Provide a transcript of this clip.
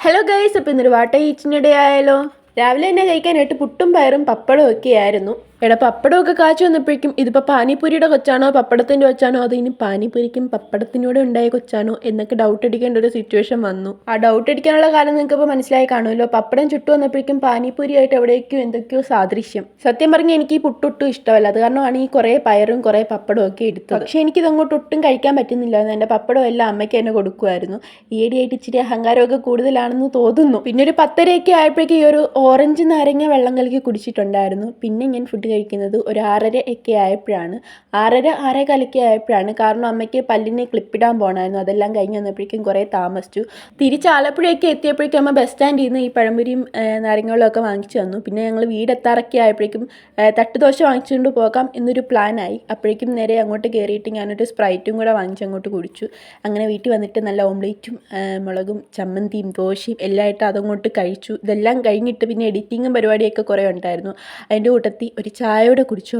Hello guys, അപ്പോൾ ഇന്നൊരു വാട്ട ഈച്ചിനിടെ ആയാലോ. രാവിലെ തന്നെ കഴിക്കാനായിട്ട് പുട്ടും പയറും പപ്പടവും ഒക്കെ ആയിരുന്നു. എടാ, പപ്പടമൊക്കെ കാച്ചു വന്നപ്പോഴേക്കും ഇതിപ്പോൾ പാനിപ്പൂരിയുടെ കൊച്ചാണോ പപ്പടത്തിൻ്റെ കൊച്ചാണോ അതോ ഇനി പാനിപ്പൂരിക്കും പപ്പടത്തിനൂടെ ഉണ്ടായ കൊച്ചാണോ എന്നൊക്കെ ഡൗട്ട് അടിക്കേണ്ട ഒരു സിറ്റുവേഷൻ വന്നു. ആ ഡൗട്ട് അടിക്കാനുള്ള കാര്യം നിങ്ങൾക്ക് ഇപ്പോൾ മനസ്സിലായി കാണുമല്ലോ. പപ്പടം ചുട്ടു വന്നപ്പോഴേക്കും പാനിപ്പൂരിയായിട്ട് എവിടേക്കോ എന്തൊക്കെയോ സാദൃശ്യം. സത്യം പറഞ്ഞാൽ എനിക്ക് ഈ പുട്ടൊട്ടും ഇഷ്ടമല്ല. അത് കാരണമാണ് ഈ കുറേ പയറും കുറേ പപ്പടവും ഒക്കെ എടുത്തത്. പക്ഷേ എനിക്കിത് അങ്ങോട്ട് ഒട്ടും കഴിക്കാൻ പറ്റുന്നില്ലായിരുന്നു. എൻ്റെ പപ്പടം എല്ലാം അമ്മയ്ക്ക് തന്നെ കൊടുക്കുമായിരുന്നു. ഈയിടെയായിട്ട് ഇച്ചിരി അഹങ്കാരമൊക്കെ കൂടുതലാണെന്ന് തോന്നുന്നു. പിന്നെ ഒരു 10:30 ആയപ്പോഴേക്കും ഈ ഒരു ഓറഞ്ച് നാരങ്ങ വെള്ളം കലക്കി കുടിച്ചിട്ടുണ്ടായിരുന്നു. പിന്നെ ഞാൻ ഫുഡ് കഴിക്കുന്നത് ഒരു 6:30 ഒക്കെ ആയപ്പോഴാണ്. 6:30 ആയപ്പോഴാണ്. കാരണം അമ്മയ്ക്ക് പല്ലിന് ക്ലിപ്പിടാൻ പോകണമായിരുന്നു. അതെല്ലാം കഴിഞ്ഞ് വന്നപ്പോഴേക്കും കുറേ താമസിച്ചു. തിരിച്ച് ആലപ്പുഴയൊക്കെ എത്തിയപ്പോഴേക്കും അമ്മ ബസ് സ്റ്റാൻഡിൽ നിന്ന് ഈ പഴംപൊരിയും നാരങ്ങളും ഒക്കെ വാങ്ങിച്ചു തന്നു. പിന്നെ ഞങ്ങൾ വീടെത്താറൊക്കെ ആയപ്പോഴേക്കും തട്ടുദോശ വാങ്ങിച്ചുകൊണ്ട് പോകാം എന്നൊരു പ്ലാനായി. അപ്പോഴേക്കും നേരെ അങ്ങോട്ട് കയറിയിട്ട് ഞാനൊരു സ്പ്രൈറ്റും കൂടെ വാങ്ങിച്ച് അങ്ങോട്ട് കുടിച്ചു. അങ്ങനെ വീട്ടിൽ വന്നിട്ട് നല്ല ഓംലേറ്റും മുളകും ചമ്മന്തിയും ദോശയും എല്ലാമായിട്ട് അതങ്ങോട്ട് കഴിച്ചു. ഇതെല്ലാം കഴിഞ്ഞിട്ട് പിന്നെ എഡിറ്റിങ്ങും പരിപാടിയൊക്കെ കുറേ ഉണ്ടായിരുന്നു. അതിൻ്റെ കൂട്ടത്തിൽ ഒരു ചായയോടെ കുടിച്ചു.